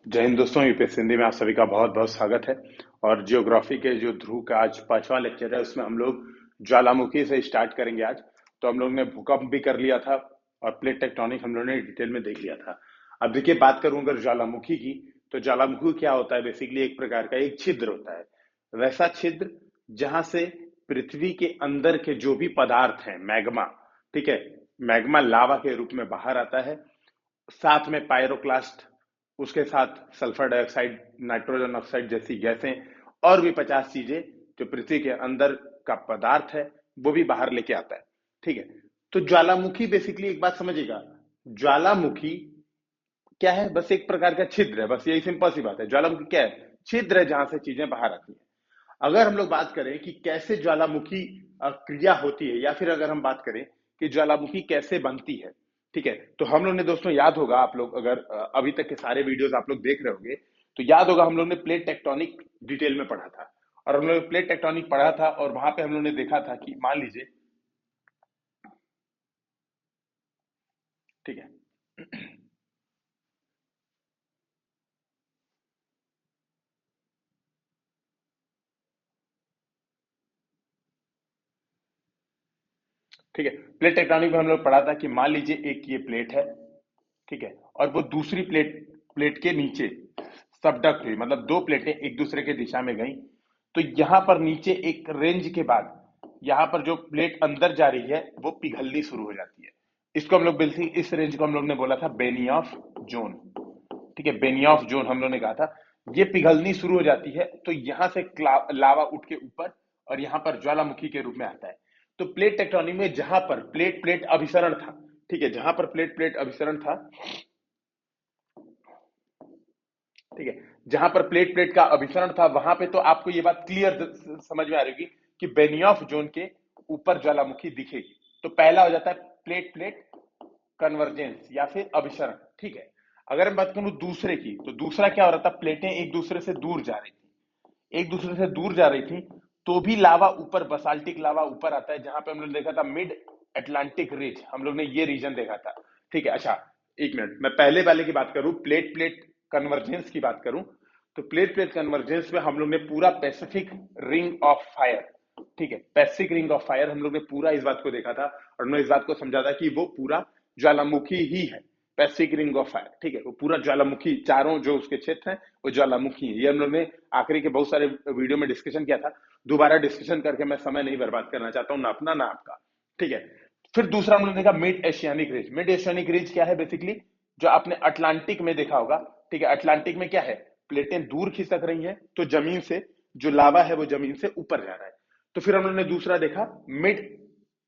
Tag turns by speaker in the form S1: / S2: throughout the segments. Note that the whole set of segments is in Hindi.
S1: जय हिंद दोस्तों, यूपीएससी हिंदी में आप सभी का बहुत बहुत स्वागत है। और जियोग्राफी के जो ध्रुव का आज 5वां लेक्चर है, उसमें हम लोग ज्वालामुखी से स्टार्ट करेंगे आज। तो हम लोग ने भूकंप भी कर लिया था और प्लेट टेक्टोनिक हम लोग ने डिटेल में देख लिया था। अब देखिए, बात करूं अगर ज्वालामुखी की, तो ज्वालामुखी क्या होता है? बेसिकली एक प्रकार का एक छिद्र होता है, वैसा छिद्र जहां से पृथ्वी के अंदर के जो भी पदार्थ हैं, मैग्मा, ठीक है, मैग्मा लावा के रूप में बाहर आता है। साथ में पायरोक्लास्ट, उसके साथ सल्फर डाइऑक्साइड, नाइट्रोजन ऑक्साइड जैसी गैसें, और भी 50 चीजें जो पृथ्वी के अंदर का पदार्थ है वो भी बाहर लेके आता है। ठीक है। तो ज्वालामुखी बेसिकली एक बात समझिएगा, ज्वालामुखी क्या है? बस एक प्रकार का छिद्र है, बस यही सिंपल सी बात है। ज्वालामुखी क्या है? छिद्र है जहां से चीजें बाहर आती हैं। अगर हम लोग बात करें कि कैसे ज्वालामुखी क्रिया होती है, या फिर अगर हम बात करें कि ज्वालामुखी कैसे बनती है, ठीक है, तो हम लोग ने दोस्तों, याद होगा आप लोग अगर अभी तक के सारे वीडियोस आप लोग देख रहे होंगे, तो याद होगा हम लोग ने प्लेट टेक्टोनिक डिटेल में पढ़ा था। और हम लोग ने प्लेट टेक्टोनिक पढ़ा था और वहां पे हम लोग ने देखा था कि मान लीजिए, ठीक है, ठीक है, प्लेट टेक्टोनिक में हम लोग पढ़ा था कि मान लीजिए एक ये प्लेट है, ठीक है, और वो दूसरी प्लेट प्लेट के नीचे सबडक्ट हुई, मतलब दो प्लेटें एक दूसरे के दिशा में गई। तो यहां पर नीचे एक रेंज के बाद यहां पर जो प्लेट अंदर जा रही है वो पिघलनी शुरू हो जाती है। इसको हम लोग बिल्कुल, इस रेंज को हम लोग ने बोला था बेनियॉफ जोन। ठीक है, बेनियॉफ जोन हम लोग ने कहा था। ये पिघलनी शुरू हो जाती है तो यहां से लावा उठ के ऊपर और यहां पर ज्वालामुखी के रूप में आता है। तो प्लेट टेक्टोनिक में जहां पर प्लेट प्लेट अभिसरण था, ठीक है, जहां पर प्लेट प्लेट अभिसरण था, ठीक है, जहां पर प्लेट प्लेट का अभिसरण था, वहां पे तो आपको ये बात क्लियर समझ में आ रही होगी कि बेनियॉफ जोन के ऊपर ज्वालामुखी दिखेगी। तो पहला हो जाता है प्लेट प्लेट कन्वर्जेंस या फिर अभिसरण। ठीक है। अगर मैं बात करूं दूसरे की, तो दूसरा क्या हो रहा था? प्लेटें एक दूसरे से दूर जा रही थी, एक दूसरे से दूर जा रही थी, तो भी लावा ऊपर, बसाल्टिक लावा ऊपर आता है। जहां पे हम लोग देखा था मिड अटलांटिक रिज, हम लोग ने ये रीजन देखा था। ठीक है। अच्छा, एक मिनट, मैं पहले वाले की बात करूं, प्लेट प्लेट कन्वर्जेंस की बात करूं, तो प्लेट प्लेट कन्वर्जेंस में हम लोग ने पूरा पैसिफिक रिंग ऑफ फायर, ठीक है, पैसिफिक रिंग ऑफ फायर हम लोग ने पूरा इस बात को देखा था। और हमने इस बात को समझा था कि वो पूरा ज्वालामुखी ही है, पैसिफिक रिंग ऑफ फायर। ठीक है, वो पूरा ज्वालामुखी, चारों जो उसके क्षेत्र हैं वो ज्वालामुखी है। ये हम लोग ने आखिरी के बहुत सारे वीडियो में डिस्कशन किया था। दोबारा डिस्कशन करके मैं समय नहीं बर्बाद करना चाहता हूं, ना अपना ना आपका। ठीक है। फिर दूसरा हम लोग ने देखा मिड एशियानिक रिज। मिड एशियानिक रिज क्या है? बेसिकली जो आपने अटलांटिक में देखा होगा, ठीक है, अटलांटिक में क्या है? प्लेटें दूर खिसक रही हैं, तो जमीन से जो लावा है वो जमीन से ऊपर जा रहा है। तो फिर हम लोग ने दूसरा देखा मिड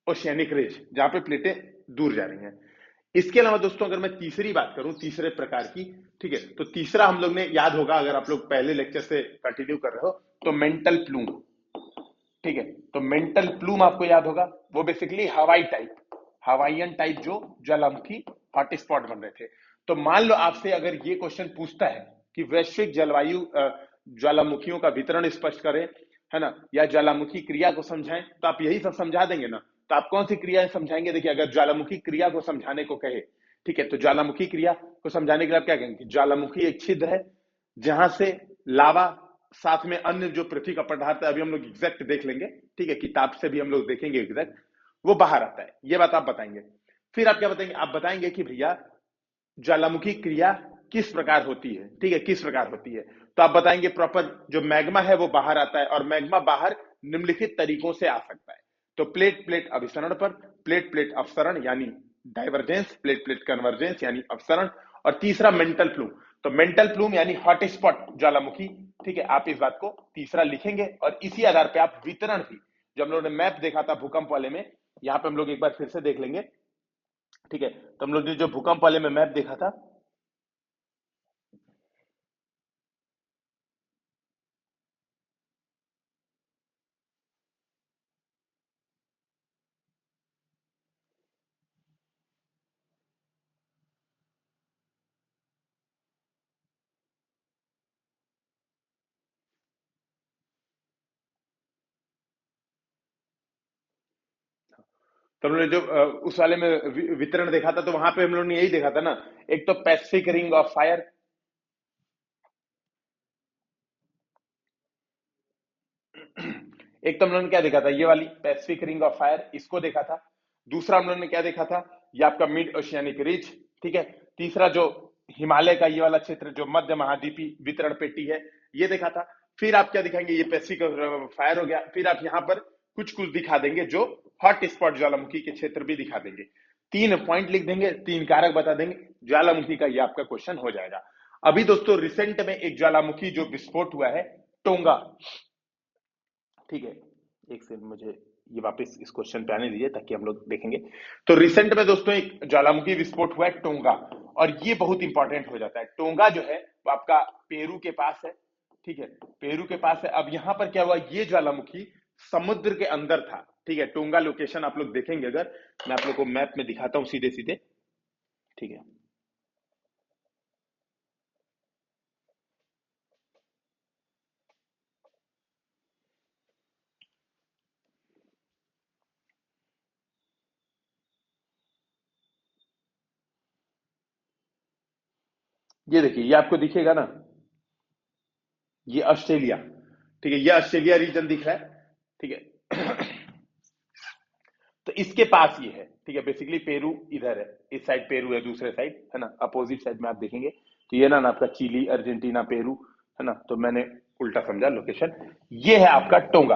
S1: ओशियानिक रिज, जहां पे प्लेटें दूर जा रही हैं। इसके अलावा दोस्तों, अगर मैं तीसरी बात करूं, तीसरे प्रकार की, ठीक है, तो तीसरा हम लोग ने, याद होगा अगर आप लोग पहले लेक्चर से कंटिन्यू कर रहे हो, तो मेंटल प्लूम। ठीक है, तो मेंटल प्लूम आपको याद होगा, वो बेसिकली हवाई टाइप, हवाईयन टाइप जो ज्वालामुखी हॉटस्पॉट बन रहे थे। तो मान लो आपसे अगर ये क्वेश्चन पूछता है कि वैश्विक जलवायु ज्वालामुखियों का वितरण स्पष्ट करें, है ना, या ज्वालामुखी क्रिया को समझाएं, तो आप यही सब समझा देंगे ना। तो आप कौन सी क्रिया समझाएंगे? देखिए, अगर ज्वालामुखी क्रिया को समझाने को कहे, ठीक है, तो ज्वालामुखी क्रिया को समझाने के लिए आप क्या कहेंगे? ज्वालामुखी एक छिद्र है जहां से लावा, साथ में अन्य जो पृथ्वी का पदार्थ है, अभी हम लोग एग्जैक्ट देख लेंगे, ठीक है, किताब से भी हम लोग देखेंगे एग्जैक्ट, वो बाहर आता है। ये बात आप बताएंगे। फिर आप क्या बताएंगे? आप बताएंगे कि भैया ज्वालामुखी क्रिया किस प्रकार होती है, ठीक है, किस प्रकार होती है। तो आप बताएंगे प्रॉपर जो मैग्मा है वो बाहर आता है, और मैग्मा बाहर निम्नलिखित तरीकों से आ सकता है। तो प्लेट प्लेट अभिसरण पर, प्लेट प्लेट अपसरण यानी डाइवर्जेंस, प्लेट प्लेट कन्वर्जेंस यानी अपसरण, और तीसरा मेंटल प्लूम। तो मेंटल प्लूम यानी हॉटस्पॉट ज्वालामुखी। ठीक है, आप इस बात को तीसरा लिखेंगे, और इसी आधार पर आप वितरण भी, जो हम लोगों ने मैप देखा था भूकंप वाले में, यहां पे हम लोग एक बार फिर से देख लेंगे। ठीक है, तो हम लोग ने जो भूकंप वाले में मैप देखा था, तो हम लोग ने जो उस वाले में वितरण देखा था, तो वहां पे हम लोग ने यही देखा था ना, एक तो पैसिफिक रिंग ऑफ फायर, एक तो हम लोगों ने क्या देखा था, ये वाली पैसिफिक रिंग ऑफ फायर, इसको देखा था। दूसरा हम लोगों ने क्या देखा था, ये आपका मिड ओशियानिक रिज, ठीक है। तीसरा जो हिमालय का ये वाला क्षेत्र जो मध्य महाद्वीपीय वितरण पेटी है, ये देखा था। फिर आप क्या दिखाएंगे, ये पैसिफिक फायर हो गया। फिर आप यहाँ पर कुछ कुछ दिखा देंगे जो हॉट स्पॉट ज्वालामुखी के क्षेत्र भी दिखा देंगे। 3 पॉइंट लिख देंगे, 3 कारक बता देंगे, ज्वालामुखी का ये आपका क्वेश्चन हो जाएगा। अभी दोस्तों रिसेंट में एक ज्वालामुखी जो विस्फोट हुआ है, टोंगा, ठीक है। एक सेकंड, मुझे ये वापस इस क्वेश्चन पे आने दीजिए ताकि हम लोग देखेंगे। तो रिसेंट में दोस्तों एक ज्वालामुखी विस्फोट हुआ है टोंगा, और ये बहुत इंपॉर्टेंट हो जाता है। टोंगा जो है वो आपका पेरू के पास है, ठीक है, पेरू के पास है। अब यहां पर क्या हुआ, ये ज्वालामुखी समुद्र के अंदर था, ठीक है। टोंगा लोकेशन आप लोग देखेंगे, अगर मैं आप लोग को मैप में दिखाता हूं सीधे सीधे, ठीक है। ये देखिए, ये आपको दिखेगा ना, ये ऑस्ट्रेलिया, ठीक है, ये ऑस्ट्रेलिया रीजन दिख रहा है, ठीक है। तो इसके पास ये है, ठीक है। बेसिकली पेरू इधर है, इस साइड पेरू है, दूसरे साइड है ना, अपोजिट साइड में आप देखेंगे तो ये ना आपका चिली, अर्जेंटीना, पेरू है ना। तो मैंने उल्टा समझा लोकेशन। ये है आपका टोंगा।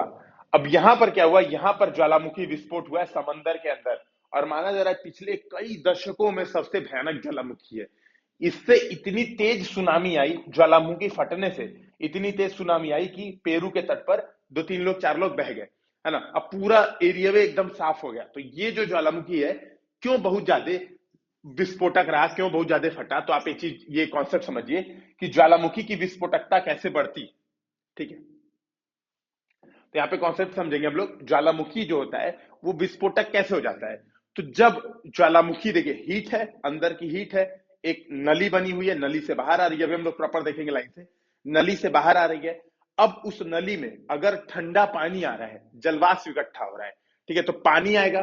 S1: अब यहां पर क्या हुआ, यहां पर ज्वालामुखी विस्फोट हुआ है समंदर के अंदर, और माना जा रहा है पिछले कई दशकों में सबसे भयानक ज्वालामुखी है। इससे इतनी तेज सुनामी आई, ज्वालामुखी फटने से इतनी तेज सुनामी आई कि पेरू के तट पर 2-3 लोग 4 लोग बह गए, है ना। अब पूरा एरिया में एकदम साफ हो गया। तो ये जो ज्वालामुखी है, क्यों बहुत ज्यादा विस्फोटक रहा, क्यों बहुत ज्यादा फटा, तो आप एक चीज ये कॉन्सेप्ट समझिए कि ज्वालामुखी की विस्फोटकता कैसे बढ़ती, ठीक है। तो यहाँ पे कॉन्सेप्ट समझेंगे हम लोग, ज्वालामुखी जो होता है वो विस्फोटक कैसे हो जाता है। तो जब ज्वालामुखी, देखिए हीट है, अंदर की हीट है, एक नली बनी हुई है, नली से बाहर आ रही है, अभी हम लोग प्रॉपर देखेंगे लाइन से, नली से बाहर आ रही है। अब उस नली में अगर ठंडा पानी आ रहा है, जलवाष्प इकट्ठा हो रहा है, ठीक है, तो पानी आएगा,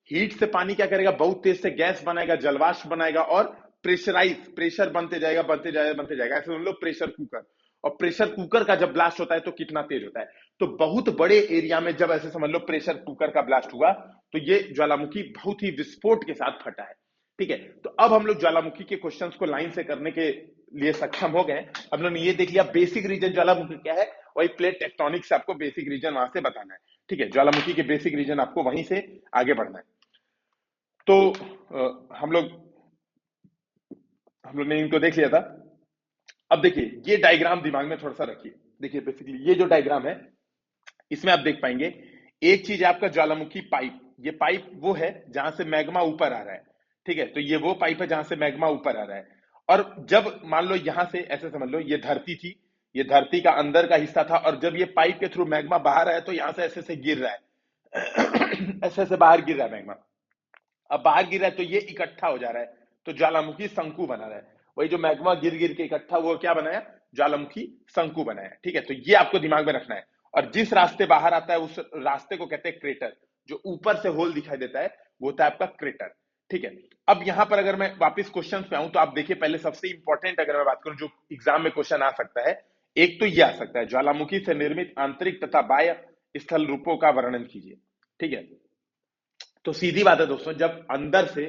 S1: हीट से पानी क्या करेगा, बहुत तेज से गैस बनाएगा, जलवाष्प बनाएगा, और प्रेशर बनते जाएगा, बनते जाएगा, बनते जाएगा, ऐसे हम लोग प्रेशर कुकर। और प्रेशर कुकर का जब ब्लास्ट होता है तो कितना तेज होता है। तो बहुत बड़े एरिया में जब ऐसे समझ लो प्रेशर कुकर का ब्लास्ट हुआ, तो ये ज्वालामुखी बहुत ही विस्फोट के साथ फटा है, ठीक है। तो अब हम लोग ज्वालामुखी के क्वेश्चंस को लाइन से करने के लिए सक्षम हो गए। हम लोग ने ये देख लिया बेसिक रीजन ज्वालामुखी क्या है, वही प्लेट टेक्टोनिक से आपको बेसिक रीजन वहां से बताना है, ठीक है। ज्वालामुखी के बेसिक रीजन आपको वहीं से आगे बढ़ना है। तो हम लोग ने इनको देख लिया था। अब देखिए ये डायग्राम दिमाग में थोड़ा सा रखिए। देखिए बेसिकली ये जो डायग्राम है, इसमें आप देख पाएंगे एक चीज है आपका ज्वालामुखी पाइप। ये पाइप वो है जहां से मैग्मा ऊपर आ रहा है, ठीक है। तो ये वो पाइप है जहां से मैग्मा ऊपर आ रहा है। और जब मान लो यहां से ऐसे समझ लो ये धरती थी, ये धरती का अंदर का हिस्सा था, और जब ये पाइप के थ्रू मैग्मा बाहर आया तो यहां से ऐसे से गिर रहा है, ऐसे से बाहर गिर रहा है मैग्मा। अब बाहर गिर रहा है तो ये इकट्ठा हो जा रहा है, तो ज्वालामुखी शंकु बना रहा है। वही जो मैग्मा गिर गिर के इकट्ठा, वो क्या बनाया, ज्वालामुखी शंकु बनाया, ठीक है। तो ये आपको दिमाग में रखना है। और जिस रास्ते बाहर आता है उस रास्ते को कहते हैं क्रेटर। जो ऊपर से होल दिखाई देता है वो होता है आपका क्रेटर, ठीक है। अब यहां पर अगर मैं वापस क्वेश्चन पे आऊं तो आप देखिए, पहले सबसे इंपॉर्टेंट अगर मैं बात करूं जो एग्जाम में क्वेश्चन आ सकता है, एक तो ये आ सकता है, ज्वालामुखी से निर्मित आंतरिक तथा बाह्य स्थल रूपों का वर्णन कीजिए, ठीक है। तो सीधी बात है दोस्तों, जब अंदर से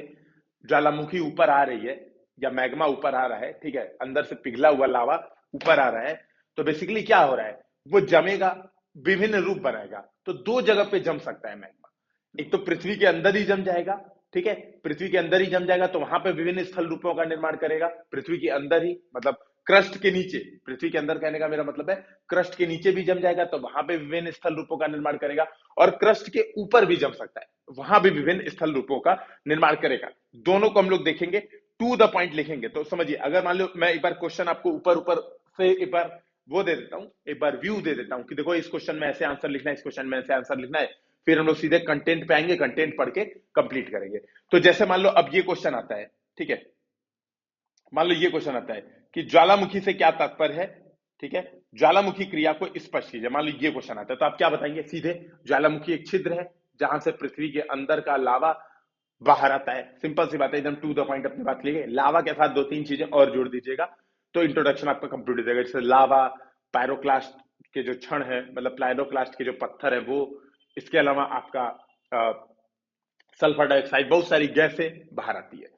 S1: ज्वालामुखी ऊपर आ रही है या मैग्मा ऊपर आ रहा है, ठीक है, अंदर से पिघला हुआ लावा ऊपर आ रहा है, तो बेसिकली क्या हो रहा है, वो जमेगा, विभिन्न रूप बनाएगा। तो 2 जगह पे जम सकता है मैग्मा। एक तो पृथ्वी के अंदर ही जम जाएगा, ठीक है, पृथ्वी के अंदर ही जम जाएगा, तो वहां पे विभिन्न स्थल रूपों का निर्माण करेगा। पृथ्वी के अंदर ही मतलब क्रस्ट के नीचे, पृथ्वी के अंदर कहने का मेरा मतलब है क्रस्ट के नीचे भी जम जाएगा, तो वहां पे विभिन्न स्थल रूपों का निर्माण करेगा। और क्रस्ट के ऊपर भी जम सकता है, वहां भी विभिन्न स्थल रूपों का निर्माण करेगा। दोनों को हम लोग देखेंगे, टू द पॉइंट लिखेंगे। तो समझिए, अगर मान लो मैं एक बार क्वेश्चन आपको ऊपर ऊपर से एक बार वो दे देता हूं, एक बार व्यू दे देता हूं कि देखो इस क्वेश्चन में ऐसे आंसर लिखना है, इस क्वेश्चन में ऐसे आंसर लिखना है, फिर हम लोग सीधे कंटेंट पे आएंगे, कंटेंट पढ़ के कंप्लीट करेंगे। तो जैसे मान लो अब ये क्वेश्चन आता है, ठीक है, मान लो ये क्वेश्चन आता है कि ज्वालामुखी से क्या तात्पर्य है, ठीक है, ज्वालामुखी क्रिया को स्पष्ट कीजिए। मान लो ये क्वेश्चन आता है, तो आप क्या बताएंगे, सीधे ज्वालामुखी एक छिद्र है जहां से पृथ्वी के अंदर का लावा बाहर आता है। सिंपल सी बात है, एकदम टू द पॉइंट अपनी बात लीजिए। लावा के साथ 2-3 चीजें और जोड़ दीजिएगा तो इंट्रोडक्शन आपका कंप्लीट हो जाएगा, जैसे लावा, पायरोक्लास्ट, के जो क्षण है, मतलब प्लाइनोक्लास्ट के जो पत्थर है वो, इसके अलावा आपका सल्फर डाइऑक्साइड, बहुत सारी गैसें बाहर आती है।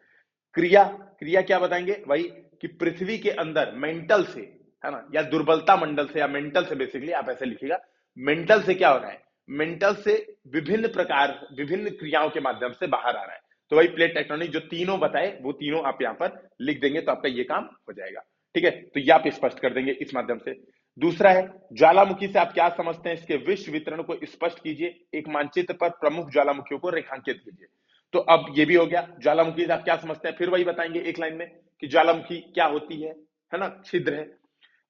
S1: क्रिया, क्रिया क्या बताएंगे, वही कि पृथ्वी के अंदर मेंटल से, है ना, या दुर्बलता मंडल से, या मेंटल से, बेसिकली आप ऐसे लिखिएगा, मेंटल से क्या हो रहा है, मेंटल से विभिन्न प्रकार, विभिन्न क्रियाओं के माध्यम से बाहर आ रहा है। तो वही प्लेट टेक्टोनिक जो तीनों बताए वो तीनों आप यहाँ पर लिख देंगे तो आपका ये काम हो जाएगा। ठीक है, तो ये आप स्पष्ट कर देंगे इस माध्यम से। दूसरा है ज्वालामुखी से आप क्या समझते हैं, इसके विश्व वितरण को स्पष्ट कीजिए, एक मानचित्र पर प्रमुख ज्वालामुखियों को रेखांकित कीजिए। तो अब ये भी हो गया, ज्वालामुखी से आप क्या समझते हैं, फिर वही बताएंगे एक लाइन में कि ज्वालामुखी क्या होती है ना, छिद्र है।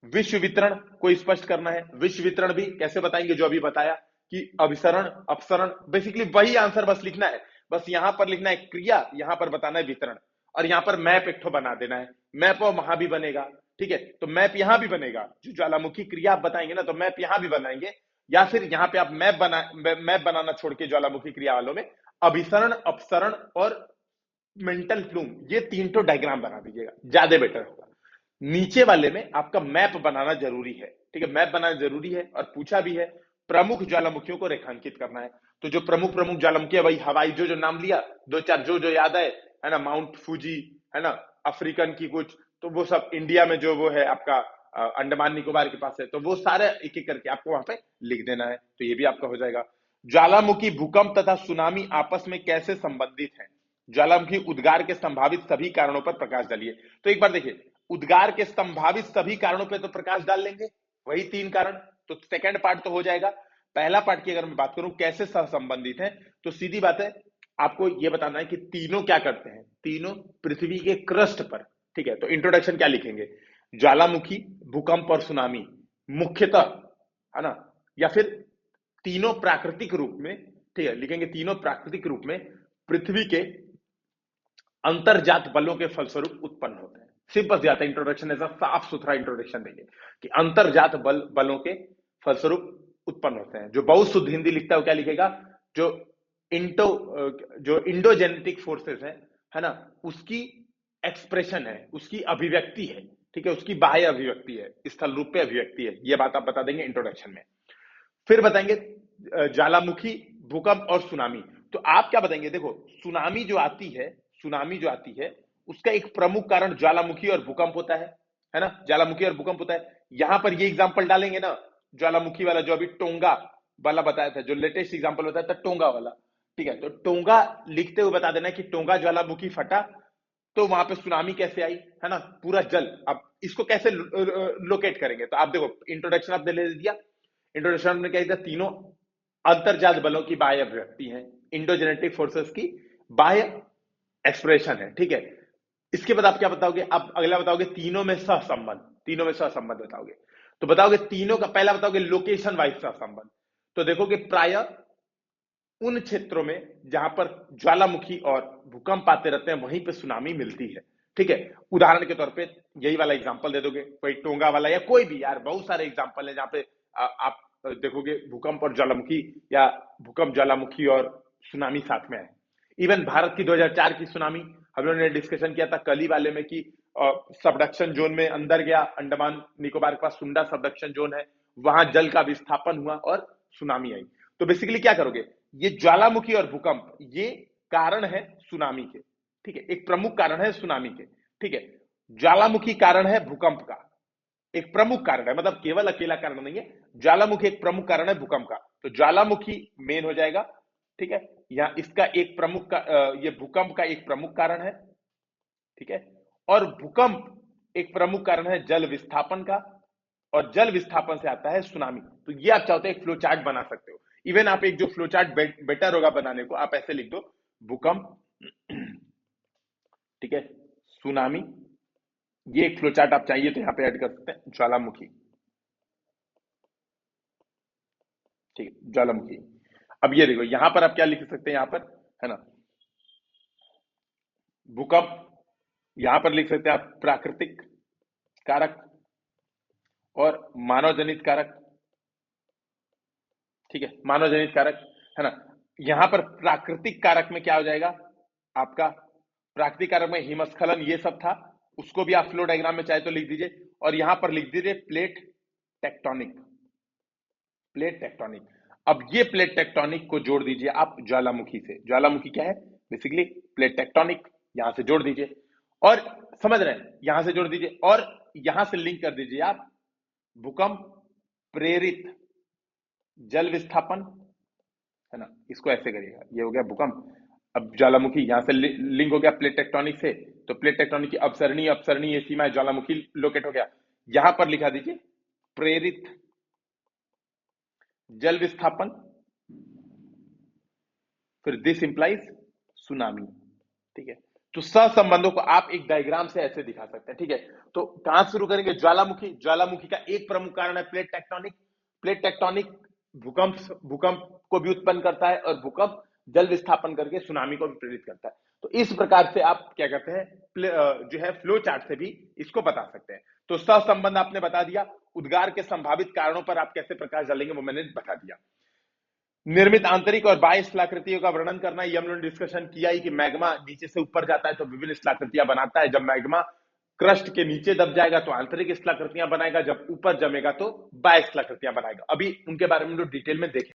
S1: विश्व वितरण को स्पष्ट करना है, विश्व वितरण भी कैसे बताएंगे, जो अभी बताया कि अभिसरण अपसरण, बेसिकली वही आंसर बस लिखना है, बस यहां पर लिखना है क्रिया, यहां पर बताना है वितरण, और यहां पर मैप एक ठो बना देना है, मैप वहां भी बनेगा। ठीक है, तो मैप यहां भी बनेगा, जो ज्वालामुखी क्रिया आप बताएंगे ना तो मैप यहां भी बनाएंगे, या फिर यहां पे आप मैप बनाना छोड़ के ज्वालामुखी क्रिया वालों में अभिसरण अपसरण और मेंटल फ्लूम, ये तीन तो डायग्राम बना दीजिएगा, ज्यादा बेटर होगा। नीचे वाले में आपका मैप बनाना जरूरी है। ठीक है, मैप बनाना जरूरी है, और पूछा भी है प्रमुख ज्वालामुखियों को रेखांकित करना है। तो जो प्रमुख प्रमुख ज्वालामुखी है, वही हवाई जो नाम लिया, दो चार जो जो याद है ना, माउंट फूजी, है ना, अफ्रीकन की कुछ, तो वो सब इंडिया में जो वो है आपका अंडमान निकोबार के पास है, तो वो सारे एक एक करके आपको वहां पे लिख देना है, तो ये भी आपका हो जाएगा। ज्वालामुखी भूकंप तथा सुनामी आपस में कैसे संबंधित है, ज्वालामुखी उद्गार के संभावित सभी कारणों पर प्रकाश डालिए। तो एक बार देखिए, उद्गार के संभावित सभी कारणों पर तो प्रकाश डाल लेंगे, वही तीन कारण, तो सेकंड पार्ट तो हो जाएगा। पहला पार्ट की अगर मैं बात करूं कैसे सहसंबंधित है, तो सीधी बात है, आपको यह बताना है कि तीनों क्या करते हैं, तीनों पृथ्वी के क्रस्ट पर। ठीक है, तो इंट्रोडक्शन क्या लिखेंगे, ज्वालामुखी भूकंप और सुनामी मुख्यतः, है ना, या फिर तीनों प्राकृतिक रूप में, ठीक है लिखेंगे, तीनों प्राकृतिक रूप में पृथ्वी के अंतर्जात बलों के फलस्वरूप उत्पन्न होते हैं। सिंपल सी आता है, इंट्रोडक्शन ऐसा साफ सुथरा इंट्रोडक्शन देंगे कि अंतर्जात बलों के फलस्वरूप उत्पन्न होते हैं। जो बहुत शुद्ध हिंदी लिखता है वो क्या लिखेगा, जो इंटो जो इंडोजेनेटिक फोर्सेस है ना, उसकी एक्सप्रेशन है, उसकी अभिव्यक्ति है। ठीक है, उसकी बाह्य अभिव्यक्ति है, स्थल रूप पे अभिव्यक्ति है, ये बात आप बता देंगे इंट्रोडक्शन में। फिर बताएंगे ज्वालामुखी भूकंप और सुनामी। तो आप क्या बताएंगे, देखो सुनामी जो आती है, सुनामी जो आती है उसका एक प्रमुख कारण ज्वालामुखी और भूकंप होता है ना, ज्वालामुखी और भूकंप होता है। यहां पर ये एग्जांपल डालेंगे ना, ज्वालामुखी वाला जो अभी टोंगा वाला बताया था, जो लेटेस्ट एग्जांपल बताया था टोंगा वाला। ठीक है, तो टोंगा लिखते हुए बता देना कि टोंगा ज्वालामुखी फटा, तो वहां पे सुनामी कैसे आई, है ना, पूरा जल। अब इसको कैसे लोकेट करेंगे, तो आप देखो इंट्रोडक्शन आपने ले दिया, इंट्रोडक्शन में क्या था, तीनों अंतर्जात बलों की बाह्य अभिव्यक्ति है, इंडोजेनेटिक फोर्सेस की बाह्य एक्सप्रेशन है। ठीक है, इसके बाद आप क्या बताओगे, आप अगला बताओगे तीनों में सहसंबंध, तीनों में सहसंबंध बताओगे। तो बताओगे तीनों का, पहला बताओगे लोकेशन वाइज सहसंबंध। तो देखोगे प्राय उन क्षेत्रों में जहां पर ज्वालामुखी और भूकंप आते रहते हैं वहीं पे सुनामी मिलती है। ठीक है, उदाहरण के तौर पे यही वाला एग्जांपल दे दोगे, कोई टोंगा वाला या कोई भी, यार बहुत सारे एग्जांपल है जहां पे आप देखोगे भूकंप और ज्वालामुखी, या भूकंप ज्वालामुखी और सुनामी साथ में है। इवन भारत की 2004 की सुनामी हम लोगों ने डिस्कशन किया था कल ही वाले में, कि सबडक्शन जोन में अंदर गया, अंडमान निकोबार के पास सुंडा सबडक्शन जोन है, वहां जल का विस्थापन हुआ और सुनामी आई। तो बेसिकली क्या करोगे, ये ज्वालामुखी और भूकंप ये कारण है सुनामी के। ठीक है, एक प्रमुख कारण है सुनामी के। ठीक है, ज्वालामुखी कारण है भूकंप का, एक प्रमुख कारण है, मतलब केवल अकेला कारण नहीं है, ज्वालामुखी एक प्रमुख कारण है भूकंप का, तो ज्वालामुखी मेन हो जाएगा। ठीक है, यहां इसका एक प्रमुख ये भूकंप का एक प्रमुख कारण है। ठीक है, और भूकंप एक प्रमुख कारण है जल विस्थापन का, और जल विस्थापन से आता है सुनामी। तो ये आप चाहते हैं एक फ्लो चार्ट बना सकते हो, इवन आप एक जो फ्लो चार्ट बेटर होगा बनाने को, आप ऐसे लिख दो, भूकंप, ठीक है, सुनामी, ये एक फ्लो चार्ट आप चाहिए तो यहां पे ऐड कर सकते हैं, ज्वालामुखी। ठीक है, ज्वालामुखी। अब ये देखो यहां पर आप क्या लिख सकते हैं, यहां पर, है ना, भूकंप, यहां पर लिख सकते हैं आप प्राकृतिक कारक और मानव जनित कारक। ठीक है, मानव जनित कारक, है ना, यहां पर प्राकृतिक कारक में क्या हो जाएगा आपका, प्राकृतिक कारक में हिमस्खलन ये सब था, उसको भी आप फ्लो डायग्राम में चाहे तो लिख दीजिए, और यहां पर लिख दीजिए प्लेट टेक्टोनिक। Plate tectonic. अब ये प्लेट टेक्टोनिक को जोड़ दीजिए आप ज्वालामुखी से। ज्वालामुखी क्या है? Basically plate tectonic. यहां से जोड़ दीजिए और समझ रहे हैं, यहां से जोड़ दीजिए और यहां से लिंक कर दीजिए आप भूकंप प्रेरित जल विस्थापन, है ना, इसको ऐसे करिएगा, ये हो गया भूकंप। अब ज्वालामुखी यहां से लिंक हो गया प्लेट टेक्टोनिक से, तो प्लेट टेक्टोनिक की अपसरणीय अपसरणीय सीमा ज्वालामुखी लोकेट हो गया। यहां पर लिखा दीजिए प्रेरित जल विस्थापन, फिर दिस इंप्लाइज सुनामी। ठीक है, तो सहसंबंधों को आप एक डायग्राम से ऐसे दिखा सकते हैं। ठीक है, तो कहां शुरू करेंगे? ज्वालामुखी। ज्वालामुखी का एक प्रमुख कारण है प्लेट टेक्टोनिक। प्लेट टेक्टोनिक भूकंप भूकंप को भी उत्पन्न करता है और भूकंप जल विस्थापन करके सुनामी को भी प्रेरित करता है। तो इस प्रकार से आप क्या करते हैं, जो है फ्लो चार्ट से भी इसको बता सकते हैं। तो सहसंबंध आपने बता दिया। उद्गार के संभावित कारणों पर आप कैसे प्रकाश डालेंगे वो मैंने बता दिया। निर्मित आंतरिक और बाह्य स्थलाकृतियों का वर्णन करना, ये हम लोगों ने डिस्कशन किया ही कि मैग्मा नीचे से ऊपर जाता है तो विभिन्न स्थलाकृतियां बनाता है। जब मैग्मा क्रस्ट के नीचे दब जाएगा तो आंतरिक स्थलाकृतियां बनाएगा, जब ऊपर जमेगा तो बाह्य स्थलाकृतियां बनाएगा। अभी उनके बारे में हम लोग डिटेल में देखें।